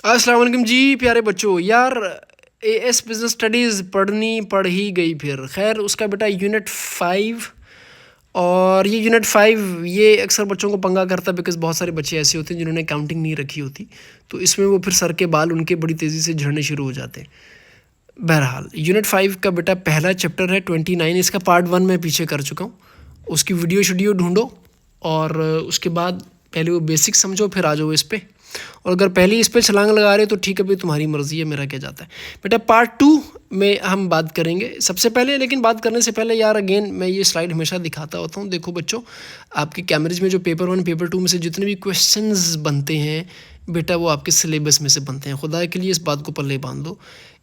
अस्सलाम वालेकुम जी प्यारे बच्चों। यार एएस बिज़नेस स्टडीज़ पढ़ ही गई। फिर खैर उसका बेटा यूनिट 5, और ये यूनिट 5 ये अक्सर बच्चों को पंगा करता है बिकॉज़ बहुत सारे बच्चे ऐसे होते हैं जिन्होंने काउंटिंग नहीं रखी होती, तो इसमें वो फिर सर के बाल उनके बड़ी तेज़ी से झड़ने शुरू हो जाते हैं। बहरहाल यूनिट 5 का बेटा पहला चैप्टर है 29। इसका पार्ट 1 मैं पीछे कर चुका हूँ, उसकी वीडियो ढूंढो और उसके बाद पहले वो बेसिक समझो, फिर आ जाओ इस पे। और अगर पहले इस पे छलांग लगा रहे हो तो ठीक है भाई, तुम्हारी मर्ज़ी है, मेरा क्या जाता है। बेटा पार्ट 2 में हम बात करेंगे सबसे पहले। लेकिन बात करने से पहले यार अगेन मैं ये स्लाइड हमेशा दिखाता होता हूँ। देखो बच्चों, आपके कैमरेज में जो पेपर 1 पेपर 2 में से जितने भी क्वेश्चंस बनते हैं बेटा, वो आपके सिलेबस में से बनते हैं। खुदा के लिए इस बात को पल्ले बांध दो,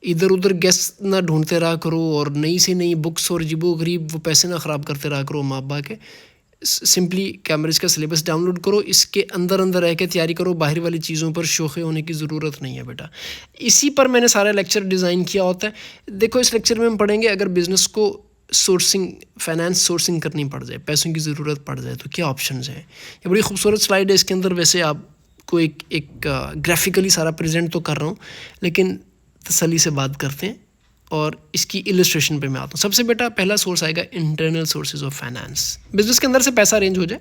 इधर उधर गेस ना ढूंढते रहा करो, और नई से नई बुक्स और अजीबो गरीब वो पैसे ना ख़राब करते रहा करो माँ बाप के। सिंपली कैमरेज का सिलेबस डाउनलोड करो, इसके अंदर अंदर रह के तैयारी करो, बाहर वाली चीज़ों पर शोखे होने की ज़रूरत नहीं है बेटा। इसी पर मैंने सारा लेक्चर डिज़ाइन किया होता है। देखो इस लेक्चर में हम पढ़ेंगे अगर बिज़नेस को सोर्सिंग, फाइनेंस सोर्सिंग करनी पड़ जाए, पैसों की ज़रूरत पड़ जाए तो क्या ऑप्शंस हैं। ये बड़ी खूबसूरत स्लाइड है, इसके अंदर वैसे आपको एक ग्राफिकली सारा प्रेजेंट तो कर रहा हूँ, लेकिन तसल्ली से बात करते हैं और इसकी इलस्ट्रेशन पे मैं आता हूँ। सबसे बेटा पहला सोर्स आएगा internal sources of finance. Business के अंदर से पैसा अरेंज हो जाए,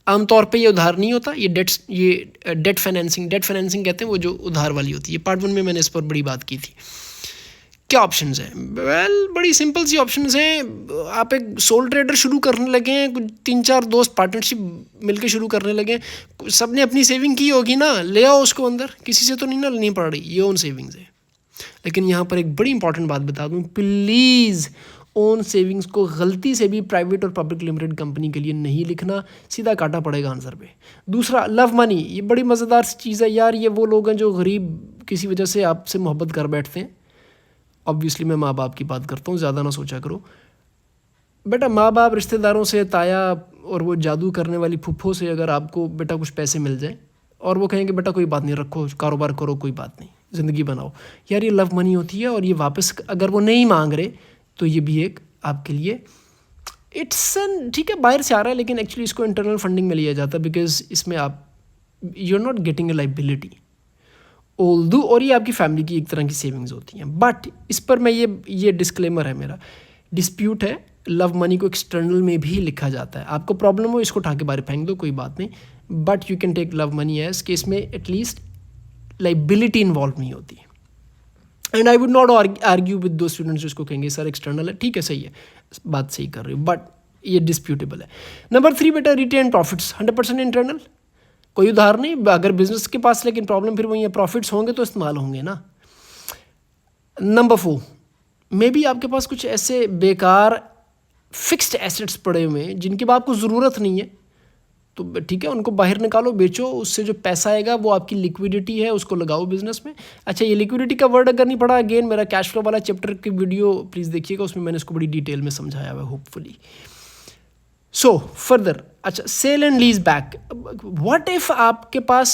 आमतौर पे ये उधार नहीं होता, ये डेट फाइनेंसिंग कहते हैं, वो जो उधार वाली होती है। पार्ट 1 में मैंने इस पर बड़ी बात की थी। क्या ऑप्शंस हैं? वेल बड़ी सिंपल सी ऑप्शंस हैं। आप एक सोल ट्रेडर शुरू करने लगे हैं, कुछ 3-4 दोस्त पार्टनरशिप मिलके शुरू करने लगे हैं, सब ने अपनी सेविंग की होगी ना, ले आओ उसको अंदर, किसी से तो नहीं ना लेनी पड़ रही, ये ओन सेविंग्स है। लेकिन यहाँ पर एक बड़ी इंपॉर्टेंट बात बता दूँ, प्लीज़ ओन सेविंग्स को गलती से भी प्राइवेट और पब्लिक लिमिटेड कंपनी के लिए नहीं लिखना, सीधा काटा पड़ेगा आंसर पे। दूसरा, लव मनी, ये बड़ी मज़ेदार सी चीज़ है यार। ये वो लोग हैं जो गरीब किसी वजह से आपसे मोहब्बत कर बैठते हैं। ऑब्वियसली मैं माँ बाप की बात करता हूँ, ज़्यादा ना सोचा करो बेटा। माँ बाप, रिश्तेदारों से, ताया और वो जादू करने वाली फुफ्फो से अगर आपको बेटा कुछ पैसे मिल जाए और वो कहेंगे बेटा कोई बात नहीं, रखो कारोबार करो, कोई बात नहीं, ज़िंदगी बनाओ, यार ये लव मनी होती है। और ये वापस अगर वो नहीं मांग रहे तो ये भी एक आपके लिए इट्स एन, ठीक है बाहर से आ रहा है, लेकिन एक्चुअली इसको इंटरनल फंडिंग में लिया जाता है बिकॉज इसमें आप you are not getting a liability ओल्दू, और ये आपकी फैमिली की एक तरह की सेविंग्स होती हैं। बट इस पर मैं ये डिस्क्लेमर है मेरा, डिस्प्यूट है, लव मनी को एक्सटर्नल में भी लिखा जाता है। आपको प्रॉब्लम हो इसको उठा के बाहर फेंक दो, कोई बात नहीं, but you can take love money as कि इसमें एटलीस्ट लाइबिलिटी इन्वॉल्व नहीं होती। And I would not argue with दो स्टूडेंट्स जिसको कहेंगे सर एक्सटर्नल है, ठीक है सही है, बात सही कर रही हो, बट ये डिस्प्यूटेबल है। नंबर 3 बेटा, रिटेन प्रॉफिट्स 100% इंटरनल, कोई उधार नहीं अगर बिजनेस के पास, लेकिन प्रॉब्लम फिर वही है, प्रॉफिट्स होंगे तो इस्तेमाल होंगे ना। नंबर 4, मे बी आपके पास कुछ ऐसे बेकार फिक्स्ड एसेट्स पड़े हुए हैं जिनकी आपको ज़रूरत नहीं है, तो ठीक है उनको बाहर निकालो, बेचो, उससे जो पैसा आएगा वो आपकी लिक्विडिटी है, उसको लगाओ बिजनेस में। अच्छा, ये लिक्विडिटी का वर्ड अगर नहीं पड़ा, अगेन मेरा कैश फ्लो वाला चैप्टर की वीडियो प्लीज़ देखिएगा, उसमें मैंने इसको बड़ी डिटेल में समझाया हुआ है होपफुली। सो फर्दर, अच्छा sale and lease back, what if आपके पास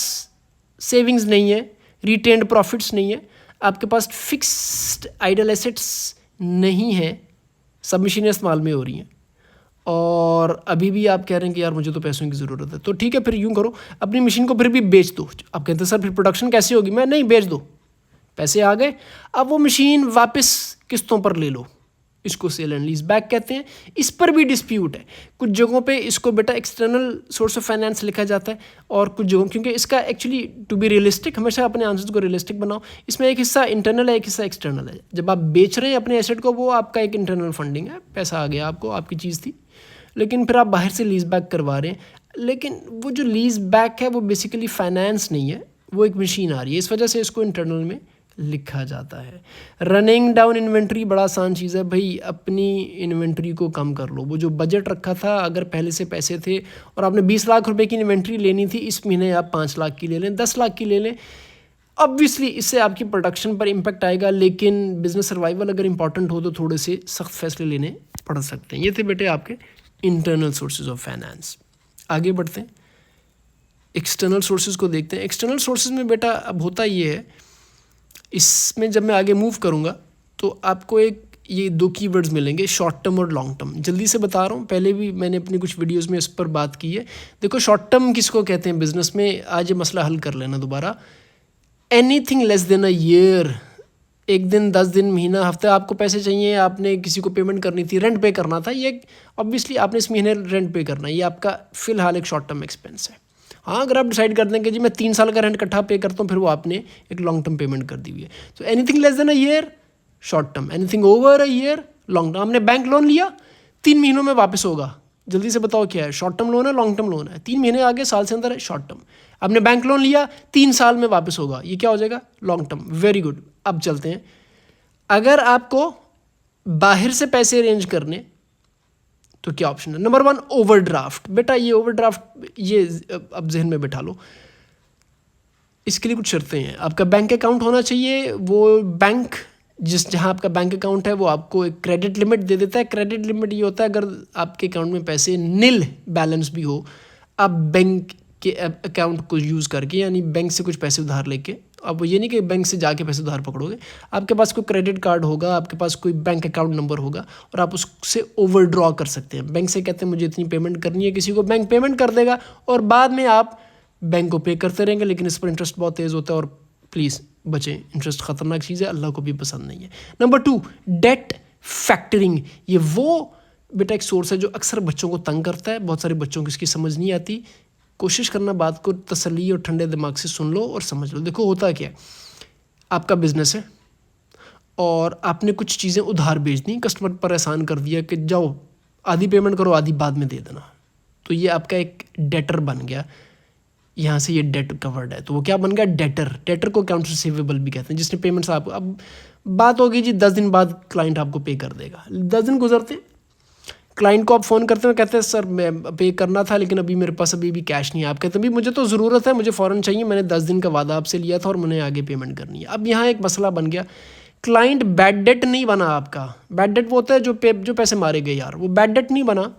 सेविंग्स नहीं है, रिटेन्ड प्रॉफिट्स नहीं है, आपके पास फिक्स्ड आइडल एसेट्स नहीं है, सब मशीनें इस्तेमाल में हो रही हैं और अभी भी आप कह रहे हैं कि यार मुझे तो पैसों की ज़रूरत है, तो ठीक है फिर यूँ करो, अपनी मशीन को फिर भी बेच दो। आप कहते हैं सर फिर प्रोडक्शन कैसे होगी, मैं नहीं, बेच दो, पैसे आ गए, अब वो मशीन वापस किस्तों पर ले लो, इसको सेल एंड लीज बैक कहते हैं। इस पर भी डिस्प्यूट है, कुछ जगहों पे इसको बेटा एक्सटर्नल सोर्स ऑफ फाइनेंस लिखा जाता है और कुछ जगहों, क्योंकि इसका एक्चुअली टू बी रियलिस्टिक, हमेशा अपने आंसर्स को रियलिस्टिक बनाओ, इसमें एक हिस्सा इंटरनल है, एक हिस्सा एक्सटर्नल है। जब आप बेच रहे हैं अपने एसेट को, वो आपका एक इंटरनल फंडिंग है, पैसा आ गया आपको, आपकी चीज़ थी, लेकिन फिर आप बाहर से लीज बैक करवा रहे हैं, लेकिन वो जो लीज बैक है वो बेसिकली फाइनेंस नहीं है, वो एक मशीन आ रही है, इस वजह से इसको इंटरनल में लिखा जाता है। रनिंग डाउन इन्वेंट्री बड़ा आसान चीज़ है भाई, अपनी इन्वेंट्री को कम कर लो। वो जो बजट रखा था, अगर पहले से पैसे थे और आपने 20 लाख रुपए की इन्वेंट्री लेनी थी, इस महीने आप 5 लाख की ले लें, 10 लाख की ले लें, ऑब्वियसली इससे आपकी प्रोडक्शन पर इम्पैक्ट आएगा, लेकिन बिजनेस सर्वाइवल अगर इंपॉर्टेंट हो तो थोड़े से सख्त फैसले लेने पड़ सकते हैं। ये थे बेटे आपके इंटरनल सोर्सेज ऑफ फाइनेंस। आगे बढ़ते हैं, एक्सटर्नल सोर्सेज को देखते हैं। एक्सटर्नल सोर्सेज में बेटा अब होता ये है, इसमें जब मैं आगे मूव करूँगा तो आपको एक ये 2 कीवर्ड्स मिलेंगे, शॉर्ट टर्म और लॉन्ग टर्म। जल्दी से बता रहा हूँ, पहले भी मैंने अपनी कुछ वीडियोस में इस पर बात की है। देखो शॉर्ट टर्म किसको कहते हैं बिजनेस में, आज ये मसला हल कर लेना दोबारा। Anything less than a year, 1 दिन 10 दिन महीना हफ्ता आपको पैसे चाहिए, आपने किसी को पेमेंट करनी थी, रेंट पे करना था, ये ऑब्वियसली आपने इस महीने रेंट पे करना है, ये आपका फ़िलहाल एक शॉर्ट टर्म एक्सपेंस है। हाँ, अगर आप डिसाइड कर दें कि जी मैं 3 साल का रेंट इकट्ठा पे करता हूँ, फिर वो आपने एक लॉन्ग टर्म पेमेंट कर दी हुई है। तो anything less than a year short term, anything over a year long term. आपने बैंक लोन लिया, 3 महीनों में वापस होगा, जल्दी से बताओ क्या है, शॉर्ट टर्म लोन है लॉन्ग टर्म लोन है? 3 महीने आगे साल से अंदर है, शॉर्ट टर्म। आपने बैंक लोन लिया, 3 साल में वापस होगा, ये क्या हो जाएगा, लॉन्ग टर्म। Very good. अब चलते हैं, अगर आपको बाहर से पैसे अरेंज करने तो क्या ऑप्शन है? Number 1 overdraft. बेटा ये ओवरड्राफ्ट ये अब जहन में बैठा लो, इसके लिए कुछ शर्तें हैं। आपका बैंक अकाउंट होना चाहिए, वो बैंक जहाँ आपका बैंक अकाउंट है वो आपको एक क्रेडिट लिमिट दे देता है। क्रेडिट लिमिट ये होता है अगर आपके अकाउंट में पैसे नील बैलेंस भी हो, आप बैंक के अकाउंट को यूज़ करके, यानी बैंक से कुछ पैसे उधार लेके, अब ये नहीं कि बैंक से जाके पैसे उधार पकड़ोगे, आपके पास कोई क्रेडिट कार्ड होगा, आपके पास कोई बैंक अकाउंट नंबर होगा और आप उससे ओवरड्रॉ कर सकते हैं। बैंक से कहते हैं मुझे इतनी पेमेंट करनी है, किसी को बैंक पेमेंट कर देगा और बाद में आप बैंक को पे करते रहेंगे, लेकिन इस पर इंटरेस्ट बहुत तेज़ होता है और प्लीज़ बचें, इंटरेस्ट ख़तरनाक चीज़ है, अल्लाह को भी पसंद नहीं है। Number 2 debt factoring. ये वो बेटा एक सोर्स है जो अक्सर बच्चों को तंग करता है, बहुत सारे बच्चों को इसकी समझ नहीं आती। कोशिश करना बात को तसल्ली और ठंडे दिमाग से सुन लो और समझ लो। देखो होता क्या है, आपका बिजनेस है और आपने कुछ चीज़ें उधार बेच दी, कस्टमर पर एहसान कर दिया कि जाओ आधी पेमेंट करो, आधी बाद में दे देना, तो ये आपका एक डेटर बन गया, यहाँ से ये डेट कवर्ड है, तो वो क्या बन गया, डेटर। डेटर को अकाउंट्स रिसीवेबल भी कहते हैं, जिसने पेमेंट्स आपको, अब बात होगी जी 10 दिन बाद क्लाइंट आपको पे कर देगा। 10 दिन गुजरते, क्लाइंट को आप फ़ोन करते हैं, कहते हैं सर मैं पे करना था लेकिन अभी मेरे पास अभी भी कैश नहीं है। आप कहते हैं अभी मुझे तो ज़रूरत है, मुझे फ़ौरन चाहिए, मैंने 10 दिन का वादा आपसे लिया था और मैंने आगे पेमेंट करनी है। अब यहाँ एक मसला बन गया, क्लाइंट बैड डेट नहीं बना आपका। बैड डेट वो होता है जो पैसे मारे गए यार, वो बैड डेट नहीं बना,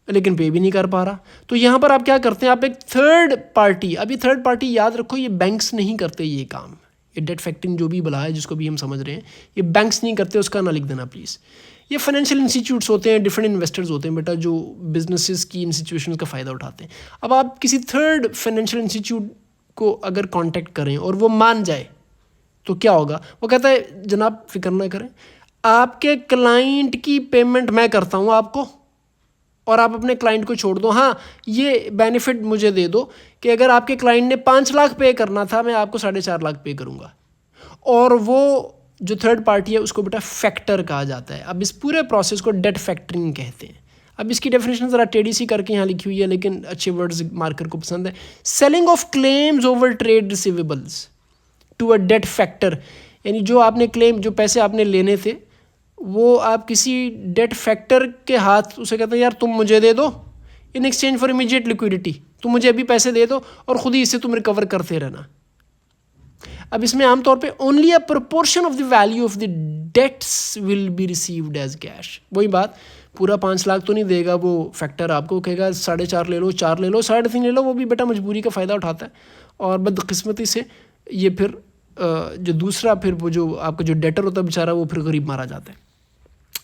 लेकिन पे भी नहीं कर पा रहा। तो यहाँ पर आप क्या करते हैं, आप एक थर्ड पार्टी, अब ये थर्ड पार्टी याद रखो, ये बैंक्स नहीं करते ये काम, ये डेट फैक्टरिंग जो भी बला है जिसको भी हम समझ रहे हैं, ये बैंक्स नहीं करते, उसका ना लिख देना प्लीज़। ये फाइनेंशियल इंस्टीट्यूट्स होते हैं, डिफरेंट इन्वेस्टर्स होते हैं बेटा, जो बिजनेसेस की इन सिचुएशंस का फ़ायदा उठाते हैं। अब आप किसी थर्ड फाइनेंशियल इंस्टीट्यूट को अगर कांटेक्ट करें और वो मान जाए तो क्या होगा, वो कहता है जनाब फिक्र ना करें, आपके क्लाइंट की पेमेंट मैं करता हूँ आपको और आप अपने क्लाइंट को छोड़ दो। हाँ, ये बेनिफिट मुझे दे दो कि अगर आपके क्लाइंट ने 5 लाख पे करना था, मैं आपको 4.5 लाख पे करूँगा। और वो जो थर्ड पार्टी है उसको बेटा फैक्टर कहा जाता है। अब इस पूरे प्रोसेस को डेट फैक्टरिंग कहते हैं। अब इसकी डेफिनेशन ज़रा टेढ़ी सी करके यहाँ लिखी हुई है, लेकिन अच्छे वर्ड्स मार्कर को पसंद है। Selling of claims over trade receivables to a debt factor, यानी जो आपने क्लेम, जो पैसे आपने लेने थे वो आप किसी डेट फैक्टर के हाथ उसे कहते हैं यार तुम मुझे दे दो in exchange for immediate liquidity, तुम मुझे अभी पैसे दे दो और ख़ुद ही इससे तुम रिकवर करते रहना। अब इसमें आमतौर पे only a proportion of the value of the debts will be received as cash. वही बात, पूरा 5 लाख तो नहीं देगा वो फैक्टर, आपको कहेगा 4.5 ले लो, 4 ले लो, 3.5 ले लो, वो भी बेटा मजबूरी का फ़ायदा उठाता है। और बदकिस्मती से ये फिर जो दूसरा, फिर वो जो आपका जो डेटर होता है बेचारा, वो फिर गरीब मारा जाता है।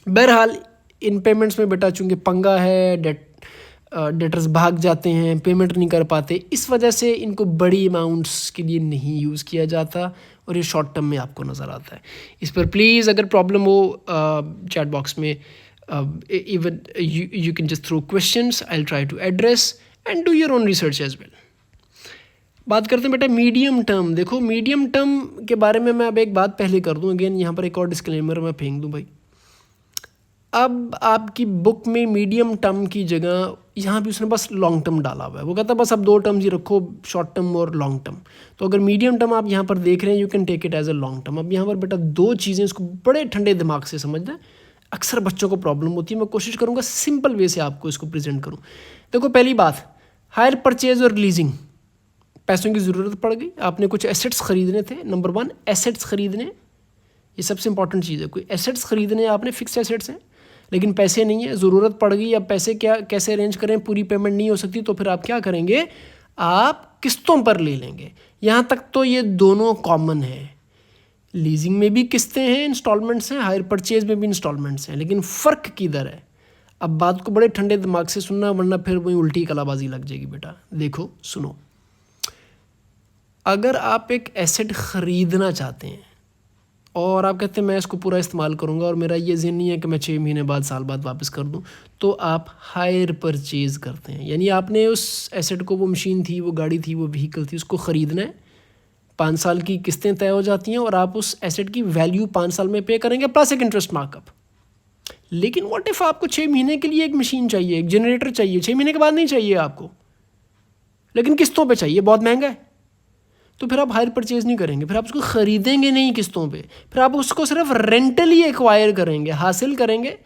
बहरहाल इन पेमेंट्स में बेटा चूँकि पंगा है, डेटर्स भाग जाते हैं, पेमेंट नहीं कर पाते, इस वजह से इनको बड़ी अमाउंट्स के लिए नहीं यूज़ किया जाता और ये शॉर्ट टर्म में आपको नज़र आता है। इस पर प्लीज़ अगर प्रॉब्लम हो चैट बॉक्स में even you can just throw questions, I will try to address and do your own research as well. बात करते हैं बेटा मीडियम टर्म। देखो मीडियम टर्म के बारे में मैं अब एक बात पहले कर दूं, अगेन यहाँ पर एक और डिस्क्लेमर मैं फेंक दूं भाई। अब आपकी बुक में मीडियम टर्म की जगह यहाँ भी उसने बस लॉन्ग टर्म डाला हुआ है, वो कहता है बस अब 2 टर्म्स ही रखो, शॉर्ट टर्म और लॉन्ग टर्म। तो अगर मीडियम टर्म आप यहाँ पर देख रहे हैं, you can take it as a long term. अब यहाँ पर बेटा 2 चीज़ें, इसको बड़े ठंडे दिमाग से समझना है, अक्सर बच्चों को प्रॉब्लम होती है, मैं कोशिश करूँगा सिंपल वे से आपको इसको प्रेजेंट करूँ। देखो पहली बात, हायर परचेज और लीजिंग, पैसों की ज़रूरत पड़ गई, आपने कुछ एसेट्स ख़रीदने थे। नंबर 1 एसेट्स ख़रीदने, ये सबसे इंपॉर्टेंट चीज़ है। कोई एसेट्स ख़रीदने, आपने फिक्स एसेट्स हैं लेकिन पैसे नहीं है, ज़रूरत पड़ गई, अब पैसे कैसे अरेंज करें, पूरी पेमेंट नहीं हो सकती, तो फिर आप क्या करेंगे, आप किस्तों पर ले लेंगे। यहाँ तक तो ये दोनों कॉमन है, लीजिंग में भी किस्तें हैं, इंस्टॉलमेंट्स हैं, हायर परचेज में भी इंस्टॉलमेंट्स हैं, लेकिन फ़र्क किधर है। अब बात को बड़े ठंडे दिमाग से सुनना, वरना फिर वही उल्टी कलाबाजी लग जाएगी बेटा। देखो सुनो, अगर आप एक एसेट ख़रीदना चाहते हैं और आप कहते हैं मैं इसको पूरा इस्तेमाल करूँगा और मेरा ये ज़हन नहीं है कि मैं 6 महीने बाद, साल बाद वापस कर दूँ, तो आप हायर परचेज़ करते हैं। यानी आपने उस एसेट को, वो मशीन थी, वो गाड़ी थी, वो व्हीकल थी, उसको ख़रीदना है। 5 साल की किस्तें तय हो जाती हैं और आप उस एसेट की वैल्यू 5 साल में पे करेंगे प्लस एक इंटरेस्ट मार्कअप। लेकिन व्हाट इफ़ आपको 6 महीने के लिए एक मशीन चाहिए, एक जनरेटर चाहिए, 6 महीने के बाद नहीं चाहिए आपको, लेकिन किस्तों पे चाहिए, बहुत महंगा है, तो फिर आप हायर परचेज़ नहीं करेंगे, फिर आप उसको ख़रीदेंगे नहीं किस्तों पे, फिर आप उसको सिर्फ रेंटली एक्वायर करेंगे, हासिल करेंगे।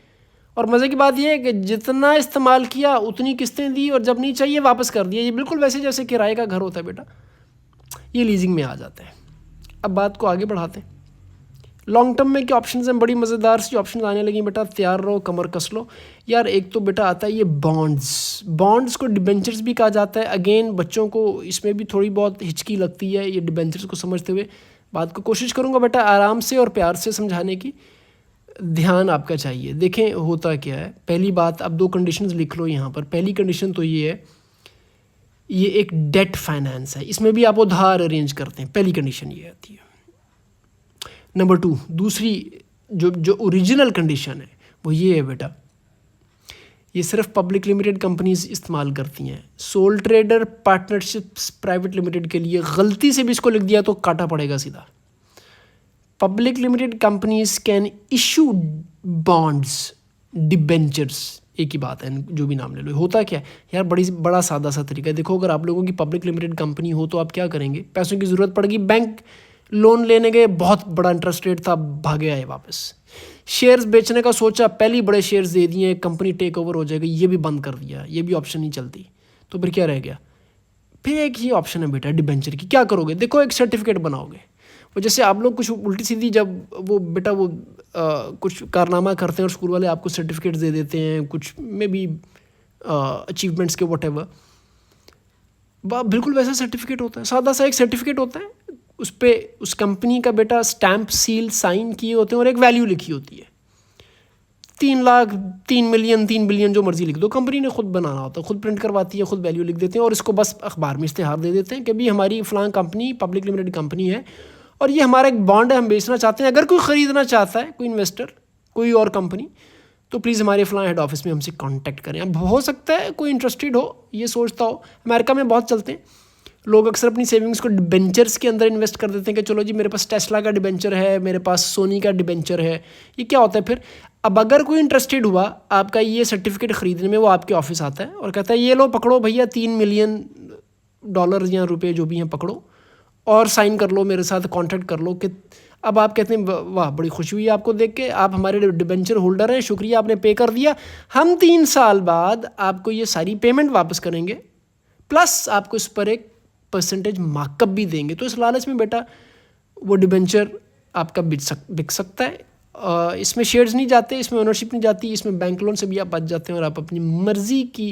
और मज़े की बात यह है कि जितना इस्तेमाल किया उतनी किस्तें दी और जब नहीं चाहिए वापस कर दिया। ये बिल्कुल वैसे जैसे किराए का घर होता है बेटा, ये लीजिंग में आ जाता है। अब बात को आगे बढ़ाते हैं। लॉन्ग टर्म में क्या ऑप्शंस हैं? बड़ी मज़ेदार सी ऑप्शन आने लगी बेटा, तैयार रहो, कमर कस लो यार। एक तो बेटा आता है ये बॉन्ड्स को डिबेंचर्स भी कहा जाता है। अगेन बच्चों को इसमें भी थोड़ी बहुत हिचकी लगती है ये डिबेंचर्स को समझते हुए। बात को कोशिश करूँगा बेटा आराम से और प्यार से समझाने की, ध्यान आपका चाहिए। देखें होता क्या है। पहली बात, आप 2 कंडीशंस लिख लो यहाँ पर। पहली कंडीशन तो ये है, ये एक डेट फाइनेंस है, इसमें भी आप उधार अरेंज करते हैं, पहली कंडीशन ये आती है। नंबर 2, दूसरी जो ओरिजिनल कंडीशन है वो ये है बेटा, ये सिर्फ पब्लिक लिमिटेड कंपनीज इस्तेमाल करती हैं। Soul trader partnerships private limited के लिए गलती से भी इसको लिख दिया तो काटा पड़ेगा सीधा। Public limited companies can issue bonds, debentures, एक ही बात है, जो भी नाम ले लो। होता क्या है यार, बड़ा सादा सा तरीका है। देखो अगर आप लोगों की पब्लिक लिमिटेड कंपनी हो तो आप क्या करेंगे, पैसों की ज़रूरत पड़ेगी, बैंक लोन लेने गए, बहुत बड़ा इंटरेस्ट रेट था, भागे आए वापस। शेयर्स बेचने का सोचा, पहले बड़े शेयर्स दे दिए, कंपनी टेक ओवर हो जाएगी, ये भी बंद कर दिया, ये भी ऑप्शन नहीं चलती, तो फिर क्या रह गया? फिर एक ही ऑप्शन है बेटा डिबेंचर की। क्या करोगे? देखो एक सर्टिफिकेट बनाओगे, वो जैसे आप लोग कुछ उल्टी सीधी जब वो बेटा वो कुछ कारनामा करते हैं और स्कूल वाले आपको सर्टिफिकेट दे देते हैं कुछ में भी अचीवमेंट्स के वट एवर, बिल्कुल वैसा सर्टिफिकेट होता है, सादा सा एक सर्टिफिकेट होता है, उस पर उस कंपनी का बेटा स्टैंप सील साइन किए होते हैं और एक वैल्यू लिखी होती है। 3 लाख, 3 मिलियन, 3 बिलियन, जो मर्जी लिख दो, कंपनी ने खुद बनाना होता है, खुद प्रिंट करवाती है, खुद वैल्यू लिख देते हैं और इसको बस अखबार में इश्तेहार दे देते हैं कि भाई हमारी फ़लाँ कंपनी पब्लिक लिमिटेड कंपनी है और ये हमारा एक बॉन्ड है, हम बेचना चाहते हैं। अगर कोई ख़रीदना चाहता है, कोई इन्वेस्टर, कोई और कंपनी, तो प्लीज़ हमारे फ़लाँ हेड ऑफिस में हमसे कांटेक्ट करें। अब हो सकता है कोई इंटरेस्टेड हो, ये सोचता हो, अमेरिका में बहुत चलते हैं लोग, अक्सर अपनी सेविंग्स को डिबेंचर्स के अंदर इन्वेस्ट कर देते हैं कि चलो जी मेरे पास टेस्ला का डिबेंचर है, मेरे पास सोनी का डिबेंचर है। ये क्या होता है फिर, अब अगर कोई इंटरेस्टेड हुआ आपका ये सर्टिफिकेट ख़रीदने में, वो आपके ऑफिस आता है और कहता है ये लो पकड़ो भैया, 3 मिलियन डॉलर या रुपये जो भी हैं पकड़ो और साइन कर लो, मेरे साथ कॉन्ट्रैक्ट कर लो कि। अब आप कहते हैं वाह बड़ी खुशी हुई आपको देख के, आप हमारे डिबेंचर होल्डर हैं, शुक्रिया आपने पे कर दिया, हम 3 साल बाद आपको ये सारी पेमेंट वापस करेंगे प्लस आपको इस पर एक परसेंटेज मार्कअप भी देंगे। तो इस लालच में बेटा वो डिबेंचर आपका बिक सकता है। इसमें शेयर्स नहीं जाते, इसमें ओनरशिप नहीं जाती, इसमें बैंक लोन से भी आप बच जाते हैं और आप अपनी मर्ज़ी की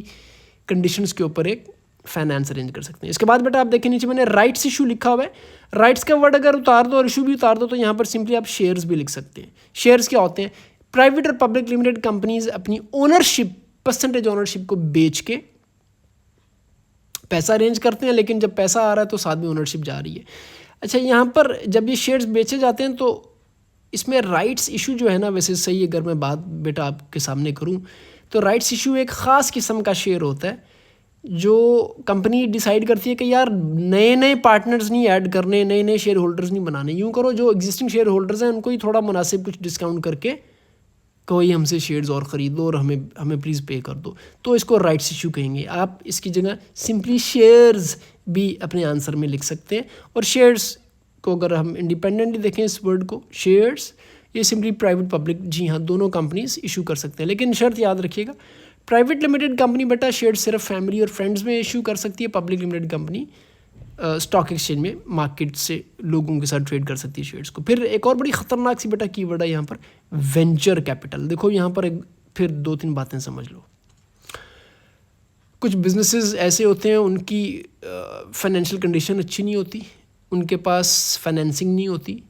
कंडीशंस के ऊपर एक फाइनेंस अरेंज कर सकते हैं। इसके बाद बेटा आप देखें नीचे मैंने राइट्स इशू लिखा हुआ है। राइट्स का वर्ड अगर उतार दो और इशू भी उतार दो तो यहाँ पर सिंपली आप शेयर्स भी लिख सकते हैं। शेयर्स क्या होते हैं? प्राइवेट और पब्लिक लिमिटेड कंपनीज अपनी ओनरशिप, परसेंटेज ओनरशिप को बेच के पैसा अरेंज करते हैं, लेकिन जब पैसा आ रहा है तो साथ में ओनरशिप जा रही है। अच्छा, यहाँ पर जब ये शेयर्स बेचे जाते हैं तो इसमें राइट्स इशू जो है ना, वैसे सही अगर मैं बात बेटा आपके सामने करूँ तो राइट्स इशू एक ख़ास किस्म का शेयर होता है जो कंपनी डिसाइड करती है कि यार नए नए पार्टनर्स नहीं ऐड करने, नए नए शेयर होल्डर्स नहीं बनाने, यूँ करो जो एग्जिस्टिंग शेयर होल्डर्स हैं उनको ही थोड़ा मुनासिब कुछ डिस्काउंट करके कोई हमसे शेयर्स और ख़रीद लो और हमें प्लीज़ पे कर दो, तो इसको राइट्स इशू कहेंगे। आप इसकी जगह सिंपली शेयर्स भी अपने आंसर में लिख सकते हैं। और शेयर्स को अगर हम इंडिपेंडेंटली देखें इस वर्ड को, शेयर्स, ये सिंपली प्राइवेट पब्लिक, जी हाँ, दोनों कंपनीज इशू कर सकते हैं। लेकिन शर्त याद रखिएगा, प्राइवेट लिमिटेड कंपनी बेटा शेयर्स सिर्फ फैमिली और फ्रेंड्स में इशू कर सकती है। Public limited company stock exchange में मार्केट से लोगों के साथ ट्रेड कर सकती है शेयर्स को। फिर एक और बड़ी ख़तरनाक सी बेटा कीवर्ड है यहाँ पर, वेंचर कैपिटल। देखो यहाँ पर फिर 2-3 बातें समझ लो। कुछ बिजनेसेस ऐसे होते हैं उनकी फाइनेंशियल कंडीशन अच्छी नहीं होती, उनके पास फाइनेंसिंग नहीं होती,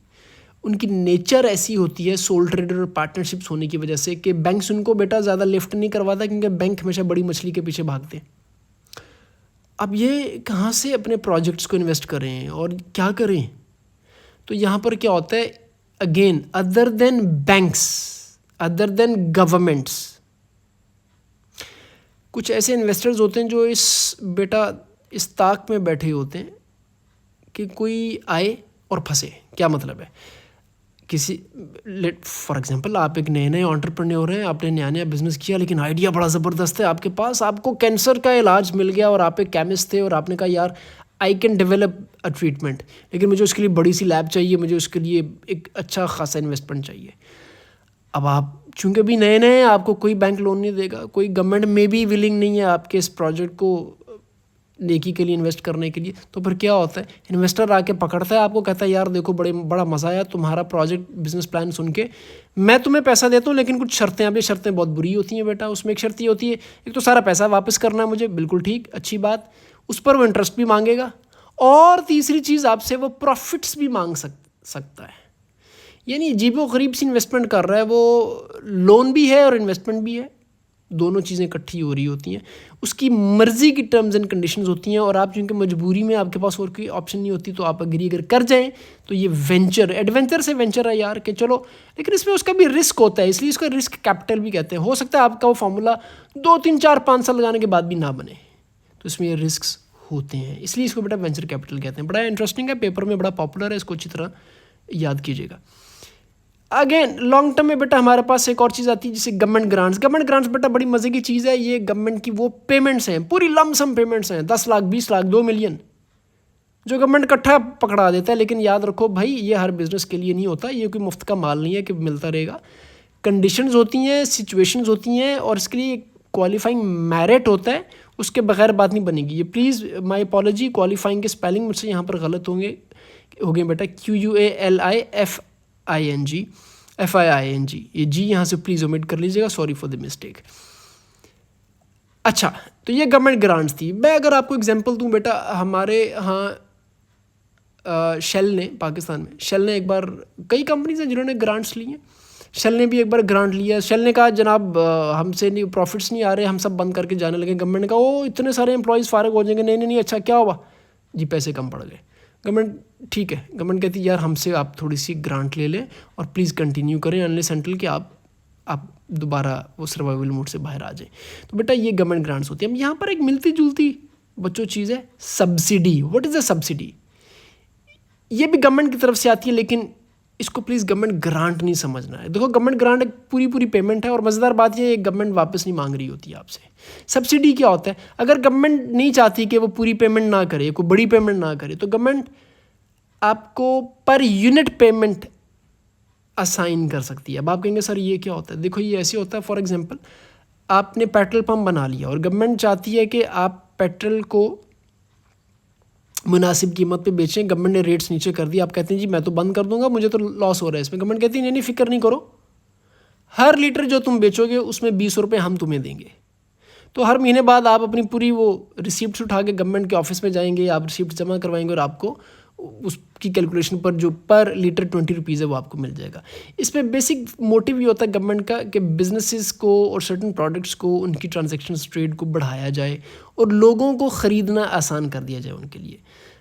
उनकी नेचर ऐसी होती है सोल ट्रेडर और पार्टनरशिप्स होने की वजह से कि बैंक्स उनको बेटा ज़्यादा लिफ्ट नहीं करवाता, क्योंकि बैंक हमेशा बड़ी मछली के पीछे भागते हैं। अब ये कहाँ से अपने प्रोजेक्ट्स को इन्वेस्ट करें और क्या करें? तो यहाँ पर क्या होता है, again other than banks, other than governments, कुछ ऐसे इन्वेस्टर्स होते हैं जो इस ताक में बैठे होते हैं कि कोई आए और फंसे। क्या मतलब है, फॉर एग्जांपल आप एक नए एंटरप्रेन्योर हैं, आपने नया नया बिजनेस किया लेकिन आइडिया बड़ा ज़बरदस्त है आपके पास, आपको कैंसर का इलाज मिल गया और आप एक केमिस्ट थे और आपने कहा यार I can develop a treatment, लेकिन मुझे उसके लिए बड़ी सी लैब चाहिए, मुझे उसके लिए एक अच्छा खासा इन्वेस्टमेंट चाहिए। अब आप चूँकि भी नए नए हैं, आपको कोई बैंक लोन नहीं देगा, कोई गवर्नमेंट में भी विलिंग नहीं है आपके इस प्रोजेक्ट को नेकी के लिए इन्वेस्ट करने के लिए। तो फिर क्या होता है, इन्वेस्टर आके पकड़ता है आपको, कहता है यार देखो बड़ा मज़ा आया तुम्हारा प्रोजेक्ट बिजनेस प्लान सुन के, मैं तुम्हें पैसा देता हूँ लेकिन कुछ शर्तें, अब ये शर्तें बहुत बुरी होती हैं बेटा। उसमें एक शर्त ये होती है, एक तो सारा पैसा वापस करना है मुझे, बिल्कुल ठीक, अच्छी बात, उस पर वो इंटरेस्ट भी मांगेगा, और तीसरी चीज़ आपसे वो प्रॉफिट्स भी मांग सकता है। यानी अजीबो गरीब सी इन्वेस्टमेंट कर रहा है वो, लोन भी है और इन्वेस्टमेंट भी है, दोनों चीज़ें इकट्ठी हो रही होती हैं, उसकी मर्ज़ी की टर्म्स एंड कंडीशंस होती हैं, और आप चूँकि मजबूरी में आपके पास और कोई ऑप्शन नहीं होती तो आप अगर कर जाएं तो ये एडवेंचर से वेंचर है यार कि चलो, लेकिन इसमें उसका भी रिस्क होता है, इसलिए इसका रिस्क कैपिटल भी कहते हैं। हो सकता है आपका वो फार्मूला 2 3 4 5 साल लगाने के बाद भी ना बने, तो इसमें ये रिस्क होते हैं, इसलिए इसको बेटा वेंचर कैपिटल कहते हैं। बड़ा इंटरेस्टिंग है, पेपर में बड़ा पॉपुलर है, इसको अच्छी तरह याद कीजिएगा। अगेन लॉन्ग टर्म में बेटा हमारे पास एक और चीज़ आती है जिसे गवर्नमेंट ग्रांट्स बेटा बड़ी मज़े की चीज़ है। ये गवर्नमेंट की वो पेमेंट्स हैं, पूरी लमसम पेमेंट्स हैं, 10 लाख 20 लाख 2 मिलियन, जो गवर्नमेंट इकट्ठा पकड़ा देता है। लेकिन याद रखो भाई, ये हर बिज़नेस के लिए नहीं होता, ये कोई मुफ्त का माल नहीं है कि मिलता रहेगा। कंडीशंस होती हैं, सिचुएशंस होती हैं, और इसके लिए क्वालिफाइंग मेरिट होता है, उसके बगैर बात नहीं बनेगी। ये प्लीज़ माय अपॉलॉजी, क्वालिफाइंग के स्पेलिंग मुझसे यहाँ पर गलत होंगे बेटा, QUALIFING, ये जी यहाँ से प्लीज़ ओमिट कर लीजिएगा, सॉरी फॉर द मिस्टेक। अच्छा, तो ये गवर्नमेंट ग्रांट्स थी। मैं अगर आपको एग्जांपल दूं बेटा, हमारे यहाँ शेल ने, पाकिस्तान में शेल ने एक बार, कई कंपनीज हैं जिन्होंने ग्रांट्स ली हैं, शेल ने भी एक बार ग्रांट लिया। शेल ने कहा जनाब हमसे नहीं, प्रॉफिट्स नहीं आ रहे, हम सब बंद करके जाने लगे। गवर्नमेंट ने कहा ओ इतने सारे एम्प्लॉयज़ फारग हो जाएंगे, नहीं नहीं नहीं, अच्छा क्या हुआ जी, पैसे कम पड़ गए। गवर्नमेंट ठीक है, गवर्नमेंट कहती यार हमसे आप थोड़ी सी ग्रांट ले लें और प्लीज़ कंटिन्यू करें अनलेस अनटिल कि आप दोबारा वो सर्वाइवल मोड से बाहर आ जाए। तो बेटा ये गवर्नमेंट ग्रांट्स होती है। अब यहाँ पर एक मिलती जुलती बच्चों चीज़ है, subsidy. What is a subsidy? ये भी गवर्नमेंट की तरफ से आती है, लेकिन इसको प्लीज़ गवर्नमेंट ग्रांट नहीं समझना है। देखो गवर्नमेंट ग्रांट एक पूरी पेमेंट है, और मज़ेदार बात ये है गवर्नमेंट वापस नहीं मांग रही होती है आपसे। सब्सिडी क्या होता है, अगर गवर्नमेंट नहीं चाहती कि वो पूरी पेमेंट ना करे, कोई बड़ी पेमेंट ना करे, तो गवर्नमेंट आपको पर यूनिट पेमेंट असाइन कर सकती है। अब आप कहेंगे सर ये क्या होता है? देखो ये ऐसे होता है, फॉर एग्जांपल आपने पेट्रोल पंप बना लिया और गवर्नमेंट चाहती है कि आप पेट्रोल को मुनासिब कीमत पे बेचें। गवर्नमेंट ने रेट्स नीचे कर दिए, आप कहते हैं जी मैं तो बंद कर दूंगा, मुझे तो लॉस हो रहा है इसमें। गवर्नमेंट कहती है नहीं फिक्र नहीं करो, हर लीटर जो तुम बेचोगे उसमें 20 रुपये हम तुम्हें देंगे। तो हर महीने बाद आप अपनी पूरी वो रिसिप्ट उठा के गवर्नमेंट के ऑफिस में जाएंगे, आप रिसिप्ट जमा करवाएंगे और आपको उसकी कैलकुलेशन पर जो पर लीटर 20 रुपीज़ है वो आपको मिल जाएगा। इसमें बेसिक मोटिव ये होता है गवर्नमेंट का कि बिजनेसेस को और सर्टन प्रोडक्ट्स को, उनकी ट्रांजैक्शन ट्रेड को बढ़ाया जाए और लोगों को ख़रीदना आसान कर दिया जाए उनके लिए।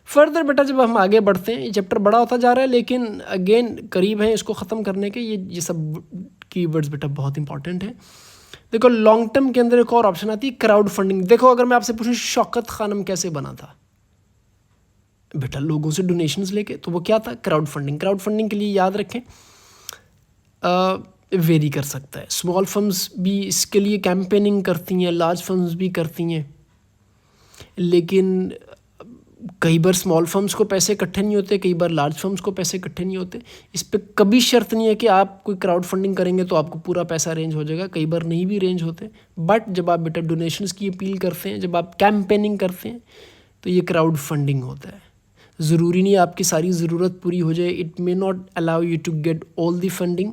फर्दर बेटा जब हम आगे बढ़ते हैं, ये चैप्टर बड़ा होता जा रहा है लेकिन अगेन करीब हैं इसको ख़त्म करने के। ये सब कीवर्ड्स बेटा बहुत इंपॉर्टेंट है। देखो लॉन्ग टर्म के अंदर एक और ऑप्शन आती है क्राउड फंडिंग। देखो अगर मैं आपसे पूछूं शौकत खानम कैसे बना था बेटा, लोगों से डोनेशंस लेके, तो वो क्या था? Crowd funding. क्राउड फंडिंग के लिए याद रखें वेरी कर सकता है। स्मॉल फर्म्स भी इसके लिए कैंपेनिंग करती हैं, लार्ज फर्म्स भी करती हैं, लेकिन कई बार स्मॉल फर्म्स को पैसे इकट्ठे नहीं होते, कई बार लार्ज फर्म्स को पैसे इकट्ठे नहीं होते। इस पर कभी शर्त नहीं है कि आप कोई क्राउड फंडिंग करेंगे तो आपको पूरा पैसा अरेंज हो जाएगा, कई बार नहीं भी अरेंज होते। बट जब आप बेटा डोनेशंस की अपील करते हैं, जब आप कैंपेनिंग करते हैं, तो ये क्राउड फंडिंग होता है। ज़रूरी नहीं आपकी सारी ज़रूरत पूरी हो जाए, it may not allow you to get all the funding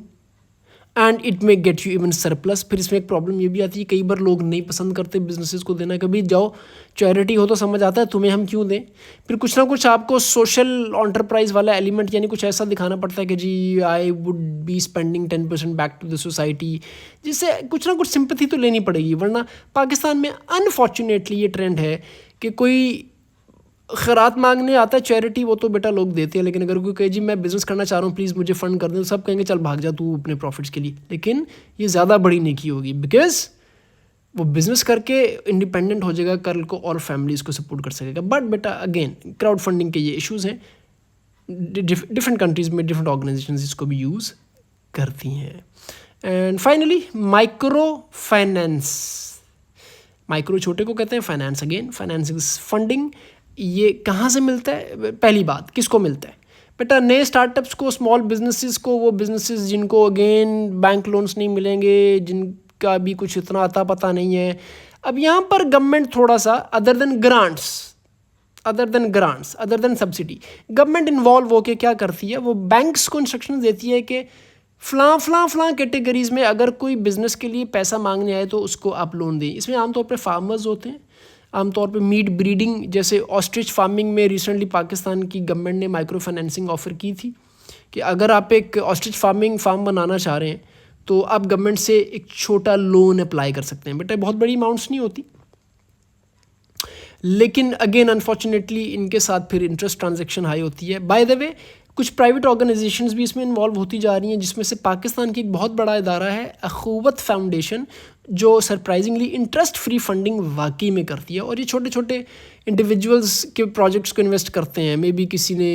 and it may get you even surplus. फिर इसमें एक प्रॉब्लम ये भी आती है, कई बार लोग नहीं पसंद करते बिजनेसेस को देना। कभी जाओ चैरिटी हो तो समझ आता है तुम्हें हम क्यों दें, फिर कुछ ना कुछ आपको सोशल एंटरप्राइज वाला एलिमेंट यानी कुछ ऐसा दिखाना पड़ता है कि जी I would be spending 10% back to the society, जिससे कुछ ना कुछ सिंपैथी तो लेनी पड़ेगी। वरना पाकिस्तान में अनफॉर्चुनेटली ये ट्रेंड है कि कोई खैरात मांगने आता है चैरिटी, वो तो बेटा लोग देते हैं, लेकिन अगर कोई कहे जी मैं बिज़नेस करना चाह रहा हूँ प्लीज़ मुझे फ़ंड कर दे, तो सब कहेंगे चल भाग जा तू अपने प्रॉफिट्स के लिए। लेकिन ये ज़्यादा बड़ी नेकी होगी, बिकॉज वो बिज़नेस करके इंडिपेंडेंट हो जाएगा, कल को और फैमिलीज़ को सपोर्ट कर सकेगा। बट बेटा अगेन क्राउड फंडिंग के ये इश्यूज़ हैं, डिफरेंट कंट्रीज़ में डिफरेंट ऑर्गेनाइजेशंस इसको भी यूज़ करती हैं। And finally micro finance, micro छोटे को कहते हैं, फाइनेंस अगेन फाइनेंसिंग फंडिंग। ये कहाँ से मिलता है? पहली बात किसको मिलता है बेटा? नए स्टार्टअप्स को, स्मॉल बिजनेसेस को, वो बिजनेसेस जिनको अगेन बैंक लोन्स नहीं मिलेंगे, जिनका भी कुछ इतना आता पता नहीं है। अब यहाँ पर गवर्नमेंट थोड़ा सा other than grants, other than subsidy, government involve होकर क्या करती है, वो बैंक्स को इंस्ट्रक्शन देती है कि फ़लाँ कैटेगरीज़ में अगर कोई बिज़नेस के लिए पैसा मांगने आए तो उसको आप लोन दें। इसमें आमतौर पर फार्मर्स होते हैं, आमतौर पे मीट ब्रीडिंग जैसे ऑस्ट्रिच फार्मिंग में रिसेंटली पाकिस्तान की गवर्नमेंट ने माइक्रो फाइनेंसिंग ऑफ़र की थी कि अगर आप एक ऑस्ट्रिच फार्म बनाना चाह रहे हैं तो आप गवर्नमेंट से एक छोटा लोन अप्लाई कर सकते हैं। बेटा बहुत बड़ी अमाउंट्स नहीं होती, लेकिन अगेन अनफॉर्चुनेटली इनके साथ फिर इंटरेस्ट ट्रांजैक्शन हाई होती है। बाय द वे कुछ प्राइवेट ऑर्गेनाइजेशंस भी इसमें इन्वॉल्व होती जा रही हैं, जिसमें से पाकिस्तान की एक बहुत बड़ा इदारा है अखुवत फाउंडेशन, जो सरप्राइजिंगली इंटरेस्ट फ्री फंडिंग वाकई में करती है। और ये छोटे छोटे इंडिविजुअल्स के प्रोजेक्ट्स को इन्वेस्ट करते हैं। मे बी किसी ने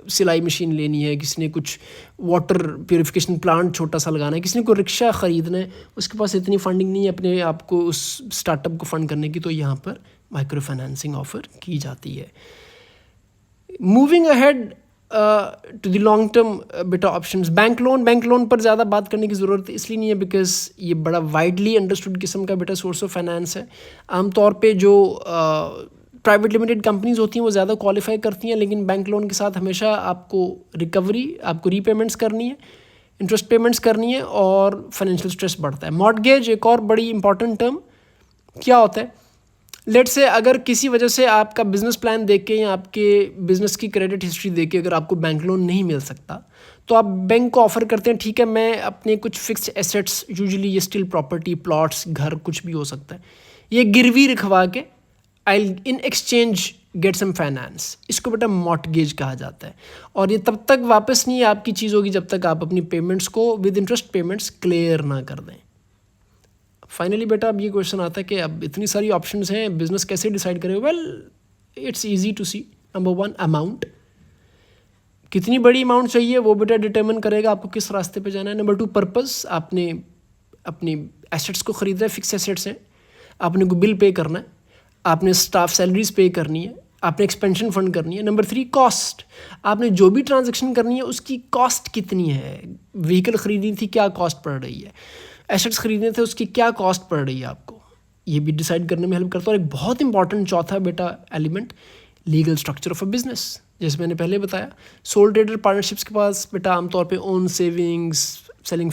सिलाई मशीन लेनी है, किसी ने कुछ वाटर प्योरीफिकेशन प्लांट छोटा सा लगाना है, किसी ने कोई रिक्शा ख़रीदना है, उसके पास इतनी फंडिंग नहीं है अपने आप को उस स्टार्टअप को फ़ंड करने की, तो यहाँ पर माइक्रो फाइनेंसिंग ऑफ़र की जाती है। Moving ahead to the long term बेटा ऑप्शंस, बैंक लोन पर ज़्यादा बात करने की ज़रूरत इसलिए नहीं है बिकॉज ये बड़ा वाइडली अंडरस्टूड किस्म का बेटा सोर्स ऑफ फाइनेंस है। आमतौर पे जो प्राइवेट लिमिटेड कंपनीज होती हैं वो ज़्यादा क्वालिफाई करती हैं, लेकिन बैंक लोन के साथ हमेशा आपको रिकवरी, आपको रीपेमेंट्स करनी है, इंटरेस्ट पेमेंट्स करनी है और फाइनेंशियल स्ट्रेस बढ़ता है। मॉर्टगेज एक और बड़ी इंपॉर्टेंट टर्म, क्या होता है, लेट्स से अगर किसी वजह से आपका बिज़नेस प्लान देख के या आपके बिज़नेस की क्रेडिट हिस्ट्री देख के अगर आपको बैंक लोन नहीं मिल सकता, तो आप बैंक को ऑफ़र करते हैं ठीक है मैं अपने कुछ फिक्स्ड एसेट्स, यूजुअली ये स्टिल प्रॉपर्टी, प्लॉट्स, घर कुछ भी हो सकता है, ये गिरवी रखवा के I in exchange get some finance, इसको बेटा मॉर्टगेज कहा जाता है। और ये तब तक वापस नहीं आपकी चीज़ होगी जब तक आप अपनी पेमेंट्स को विद इंटरेस्ट पेमेंट्स क्लियर ना कर दें। फाइनली बेटा अब ये क्वेश्चन आता है कि अब इतनी सारी ऑप्शंस हैं, बिज़नेस कैसे डिसाइड करें? Well it's easy to see. Number 1 amount, कितनी बड़ी अमाउंट चाहिए वो बेटा डिटर्मिन करेगा आपको किस रास्ते पे जाना है। नंबर 2 पर्पस, आपने अपनी एसेट्स को ख़रीदना है, फिक्स एसेट्स हैं, आपने को बिल पे करना है, आपने स्टाफ सैलरीज पे करनी है, आपने एक्सपेंशन फंड करनी है। नंबर 3 कॉस्ट, आपने जो भी ट्रांजेक्शन करनी है उसकी कॉस्ट कितनी है, व्हीकल ख़रीदनी थी क्या कॉस्ट पड़ रही है, एसेट्स ख़रीदने थे उसकी क्या कॉस्ट पड़ रही है आपको, ये भी डिसाइड करने में हेल्प करता है। और एक बहुत इंपॉर्टेंट चौथा बेटा element, legal structure of a business. जैसे मैंने पहले बताया, सोल ट्रेडर पार्टनरशिप्स के पास बेटा आमतौर पे ओन सेविंग्स, सेलिंग